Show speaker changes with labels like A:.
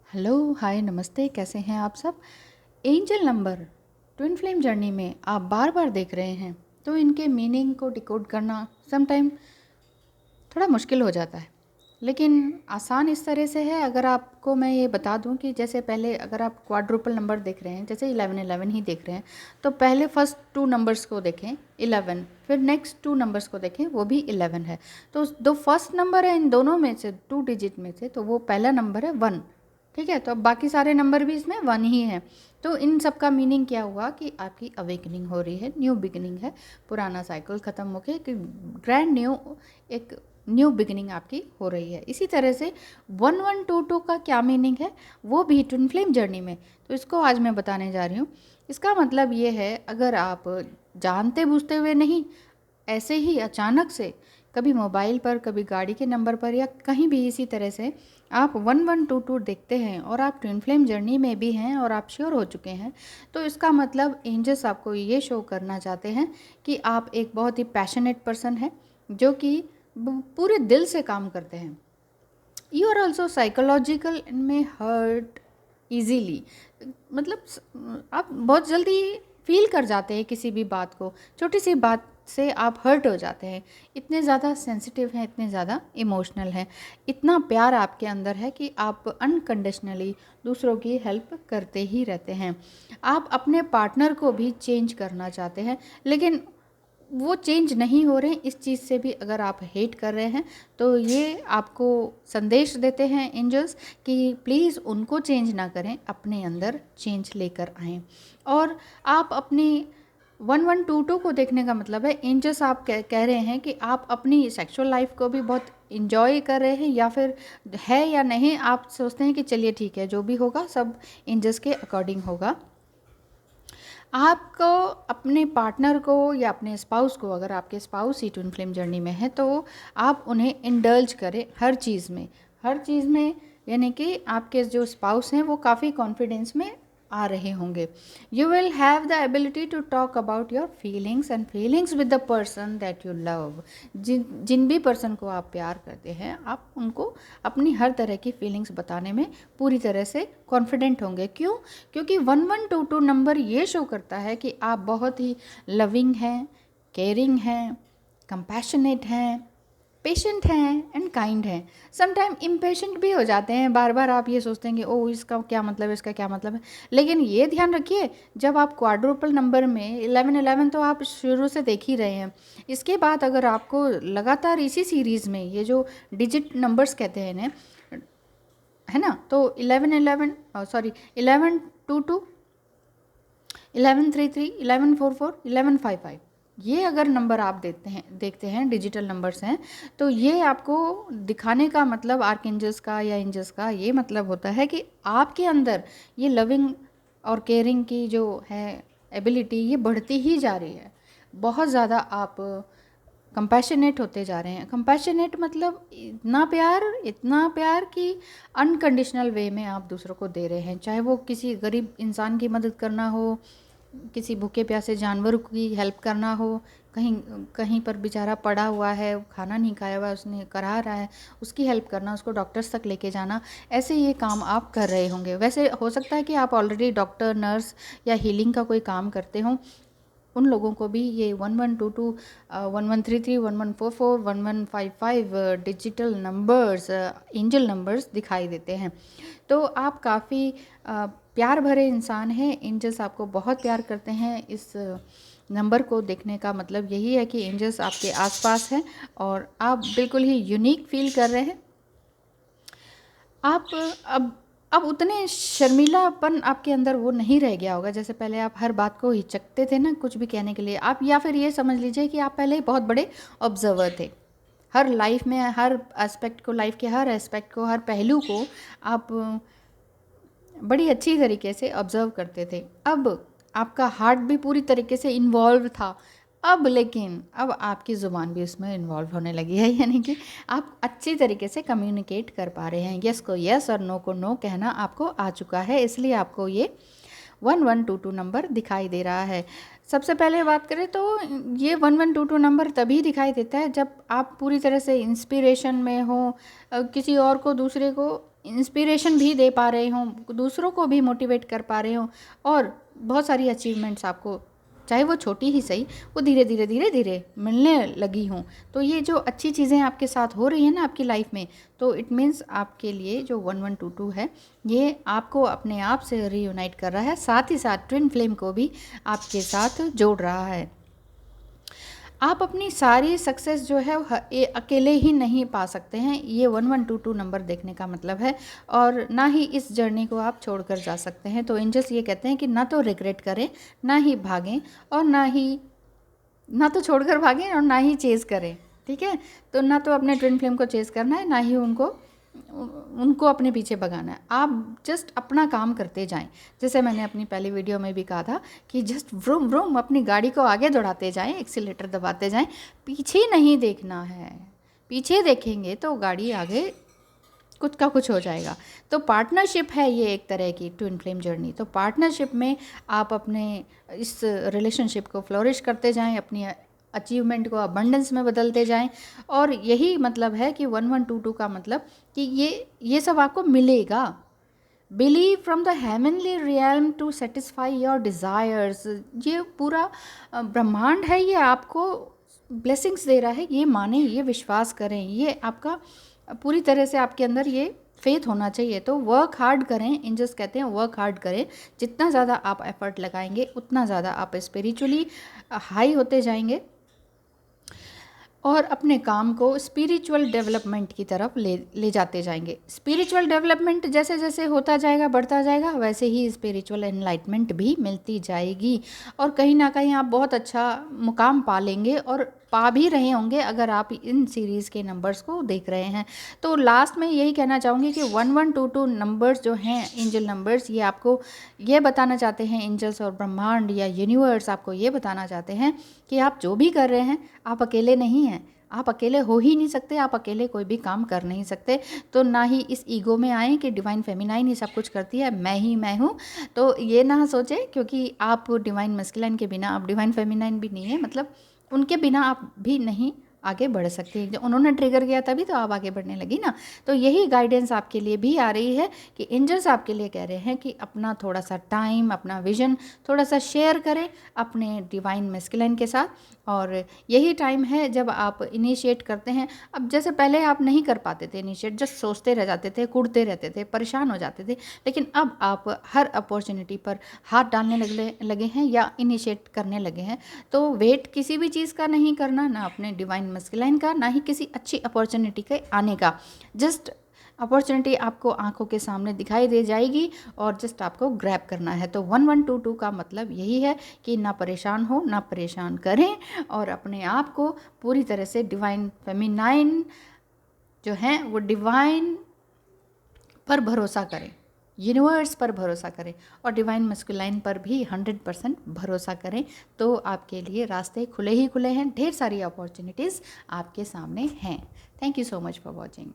A: Hello, हाय, नमस्ते। कैसे हैं आप सब? Angel number twin flame journey में आप बार बार देख रहे हैं, तो इनके मीनिंग को डिकोड करना समटाइम थोड़ा मुश्किल हो जाता है, लेकिन आसान इस तरह से है। अगर आपको मैं ये बता दूं कि जैसे पहले अगर आप क्वाड्रुपल नंबर देख रहे हैं, जैसे 11 ही देख रहे हैं, तो पहले फर्स्ट टू नंबर्स को देखें 11, फिर नेक्स्ट टू नंबर्स को देखें, वो भी 11 है। तो दो फर्स्ट नंबर है इन दोनों में से, टू डिजिट में से, तो वो पहला नंबर है 1। ठीक है, तो अब बाकी सारे नंबर भी इसमें 1 ही है। तो इन सब का मीनिंग क्या हुआ कि आपकी अवेकनिंग हो रही है, न्यू बिगिनिंग है। पुराना साइकिल ख़त्म होकर एक ग्रैंड न्यू, एक न्यू बिगिनिंग आपकी हो रही है। इसी तरह से 1122 का क्या मीनिंग है, वो भी ट्विन फ्लेम जर्नी में, तो इसको आज मैं बताने जा रही हूँ। इसका मतलब ये है, अगर आप जानते बूझते हुए नहीं, ऐसे ही अचानक से कभी मोबाइल पर, कभी गाड़ी के नंबर पर, या कहीं भी इसी तरह से आप 1122 देखते हैं और आप ट्विन फ्लेम जर्नी में भी हैं और आप श्योर हो चुके हैं, तो इसका मतलब एंजल्स आपको ये शो करना चाहते हैं कि आप एक बहुत ही पैशनेट पर्सन हैं, जो कि पूरे दिल से काम करते हैं। यू आर ऑल्सो साइकोलॉजिकल में हर्ट ईजीली, मतलब आप बहुत जल्दी फील कर जाते हैं किसी भी बात को, छोटी सी बात से आप हर्ट हो जाते हैं। इतने ज़्यादा सेंसिटिव हैं, इतने ज़्यादा इमोशनल हैं, इतना प्यार आपके अंदर है कि आप अनकंडीशनली दूसरों की हेल्प करते ही रहते हैं। आप अपने पार्टनर को भी चेंज करना चाहते हैं, लेकिन वो चेंज नहीं हो रहे हैं। इस चीज़ से भी अगर आप हेट कर रहे हैं, तो ये आपको संदेश देते हैं एंजल्स कि प्लीज़ उनको चेंज ना करें, अपने अंदर चेंज लेकर आएँ। और आप अपनी 1122 को देखने का मतलब है, एंजल्स आप कह रहे हैं कि आप अपनी सेक्सुअल लाइफ को भी बहुत इंजॉय कर रहे हैं, या फिर है या नहीं, आप सोचते हैं कि चलिए ठीक है, जो भी होगा सब एंजल्स के अकॉर्डिंग होगा। आपको अपने पार्टनर को या अपने स्पाउस को, अगर आपके स्पाउस ही ट्विन फ्लेम जर्नी में है, तो आप उन्हें इंडल्ज करें हर चीज़ में, हर चीज़ में। यानी कि आपके जो स्पाउस हैं वो काफ़ी कॉन्फिडेंस में आ रहे होंगे। You will have the ability to talk about your feelings and feelings with the person that you love. जिन भी पर्सन को आप प्यार करते हैं, आप उनको अपनी हर तरह की फीलिंग्स बताने में पूरी तरह से कॉन्फिडेंट होंगे। क्यों? क्योंकि 1122 नंबर ये शो करता है कि आप बहुत ही लविंग हैं, केयरिंग हैं, कंपैशनेट हैं, पेशेंट हैं एंड काइंड हैं। समटाइम इम्पेशेंट भी हो जाते हैं, बार बार आप ये सोचते हैं कि ओ इसका क्या मतलब है, इसका क्या मतलब है। लेकिन ये ध्यान रखिए, जब आप क्वाड्रुपल नंबर में 11 तो आप शुरू से देख ही रहे हैं। इसके बाद अगर आपको लगातार इसी सीरीज़ में ये जो डिजिट नंबर्स कहते हैं ना, है ना, तो 1122, 1133, 1144, 1155, ये अगर नंबर आप देखते हैं डिजिटल नंबर्स हैं, तो ये आपको दिखाने का मतलब आर्कएंजल्स का या एंजल्स का ये मतलब होता है कि आपके अंदर ये लविंग और केयरिंग की जो है एबिलिटी, ये बढ़ती ही जा रही है। बहुत ज़्यादा आप कंपैशनेट होते जा रहे हैं। कंपैशनेट मतलब इतना प्यार कि अनकंडीशनल वे में आप दूसरों को दे रहे हैं, चाहे वो किसी गरीब इंसान की मदद करना हो, किसी भूखे प्यासे जानवर की हेल्प करना हो, कहीं कहीं पर बेचारा पड़ा हुआ है, खाना नहीं खाया हुआ, उसने करा रहा है, उसकी हेल्प करना, उसको डॉक्टर्स तक लेके जाना, ऐसे ये काम आप कर रहे होंगे। वैसे हो सकता है कि आप ऑलरेडी डॉक्टर, नर्स या हीलिंग का कोई काम करते हों, उन लोगों को भी ये 1122, 1133, 1144, 1155 डिजिटल नंबर्स, एंजल नंबर्स दिखाई देते हैं। तो आप काफ़ी प्यार भरे इंसान हैं, एंजल्स आपको बहुत प्यार करते हैं। इस नंबर को देखने का मतलब यही है कि एंजल्स आपके आसपास हैं और आप बिल्कुल ही यूनिक फील कर रहे हैं। आप अब उतने शर्मीलापन आपके अंदर वो नहीं रह गया होगा, जैसे पहले आप हर बात को हिचकते थे ना कुछ भी कहने के लिए आप, या फिर ये समझ लीजिए कि आप पहले बहुत बड़े ऑब्जर्वर थे। हर लाइफ में, हर एस्पेक्ट को, लाइफ के हर एस्पेक्ट को, हर पहलू को आप बड़ी अच्छी तरीके से ऑब्जर्व करते थे। अब आपका हार्ट भी पूरी तरीके से इन्वॉल्व था। अब आपकी ज़ुबान भी उसमें इन्वॉल्व होने लगी है, यानी कि आप अच्छी तरीके से कम्युनिकेट कर पा रहे हैं। यस को यस और नो को नो कहना आपको आ चुका है, इसलिए आपको ये 1122 नंबर दिखाई दे रहा है। सबसे पहले बात करें तो ये 1122 नंबर तभी दिखाई देता है जब आप पूरी तरह से इंस्पिरेशन में हो, किसी और को, दूसरे को इंस्पिरेशन भी दे पा रहे हों, दूसरों को भी मोटिवेट कर पा रहे हों और बहुत सारी अचीवमेंट्स आपको, चाहे वो छोटी ही सही, वो धीरे धीरे धीरे धीरे मिलने लगी हों। तो ये जो अच्छी चीज़ें आपके साथ हो रही हैं ना आपकी लाइफ में, तो इट मीन्स आपके लिए जो 1122 है ये आपको अपने आप से रीयूनाइट कर रहा है, साथ ही साथ ट्विन फ्लेम को भी आपके साथ जोड़ रहा है। आप अपनी सारी सक्सेस जो है ये अकेले ही नहीं पा सकते हैं, ये 1122 नंबर देखने का मतलब है, और ना ही इस जर्नी को आप छोड़कर जा सकते हैं। तो एंजल्स ये कहते हैं कि ना तो रिग्रेट करें, ना ही भागें, और ना तो छोड़कर भागें और ना ही चेज़ करें, ठीक है। तो ना तो अपने ट्विन फ्लेम को चेज़ करना है, ना ही उनको अपने पीछे भगाना है। आप जस्ट अपना काम करते जाएं। जैसे मैंने अपनी पहली वीडियो में भी कहा था कि जस्ट व्रूम व्रूम अपनी गाड़ी को आगे दौड़ाते जाएं, एक्सीलेटर दबाते जाएं, पीछे नहीं देखना है। पीछे देखेंगे तो गाड़ी आगे कुछ का कुछ हो जाएगा। तो पार्टनरशिप है ये एक तरह की ट्विन फ्लेम जर्नी। तो पार्टनरशिप में आप अपने इस रिलेशनशिप को फ्लोरिश करते जाएं, अपनी अचीवमेंट को अबंडेंस में बदलते जाएं, और यही मतलब है कि 1122 का मतलब कि ये सब आपको मिलेगा। Believe from the heavenly realm to satisfy your desires. ये पूरा ब्रह्मांड है, ये आपको ब्लेसिंग्स दे रहा है, ये माने, ये विश्वास करें, ये आपका पूरी तरह से आपके अंदर ये फेथ होना चाहिए। तो वर्क हार्ड करें, एंजल्स कहते हैं वर्क हार्ड करें। जितना ज़्यादा आप एफर्ट लगाएंगे उतना ज़्यादा आप स्पिरिचुअली हाई होते जाएंगे और अपने काम को स्पिरिचुअल डेवलपमेंट की तरफ ले जाते जाएंगे। स्पिरिचुअल डेवलपमेंट जैसे जैसे होता जाएगा, बढ़ता जाएगा, वैसे ही स्पिरिचुअल एनलाइटमेंट भी मिलती जाएगी, और कहीं ना कहीं आप बहुत अच्छा मुकाम पा लेंगे, और पा भी रहे होंगे अगर आप इन सीरीज़ के नंबर्स को देख रहे हैं। तो लास्ट में यही कहना चाहूँगी कि 1122 नंबर्स जो हैं एंजल नंबर्स, ये आपको ये बताना चाहते हैं, एंजल्स और ब्रह्मांड या यूनिवर्स आपको ये बताना चाहते हैं कि आप जो भी कर रहे हैं आप अकेले नहीं हैं, आप अकेले हो ही नहीं सकते, आप अकेले कोई भी काम कर नहीं सकते। तो ना ही इस ईगो में आए कि डिवाइन फेमिनाइन ही सब कुछ करती है, मैं ही मैं हूँ। तो ये ना सोचें, क्योंकि आप डिवाइन मस्कुलाइन के बिना आप डिवाइन फेमिनाइन भी नहीं है, मतलब उनके बिना आप भी नहीं आगे बढ़ सकती है। जब उन्होंने ट्रिगर किया तभी तो आप आगे बढ़ने लगी ना। तो यही गाइडेंस आपके लिए भी आ रही है कि एंजल्स आपके लिए कह रहे हैं कि अपना थोड़ा सा टाइम, अपना विजन थोड़ा सा शेयर करें अपने डिवाइन मैस्कुलिन के साथ, और यही टाइम है जब आप इनिशिएट करते हैं। अब जैसे पहले आप नहीं कर पाते थे इनिशिएट, जस्ट सोचते रह जाते थे, कूदते रहते थे, परेशान हो जाते थे, लेकिन अब आप हर अपॉर्चुनिटी पर हाथ डालने लगे हैं या इनिशिएट करने लगे हैं। तो वेट किसी भी चीज़ का नहीं करना, ना अपने डिवाइन मस्कुलाइन का, ना ही किसी अच्छी अपॉर्चुनिटी के आने का। जस्ट अपॉर्चुनिटी आपको आंखों के सामने दिखाई दे जाएगी और जस्ट आपको ग्रैब करना है। तो 1122 का मतलब यही है कि ना परेशान हो, ना परेशान करें, और अपने आप को पूरी तरह से डिवाइन फेमिनाइन जो है वो डिवाइन पर भरोसा करें, यूनिवर्स पर भरोसा करें, और डिवाइन मस्कुलाइन पर भी 100% भरोसा करें। तो आपके लिए रास्ते खुले ही खुले हैं, ढेर सारी अपॉर्चुनिटीज़ आपके सामने हैं। Thank you so much for watching.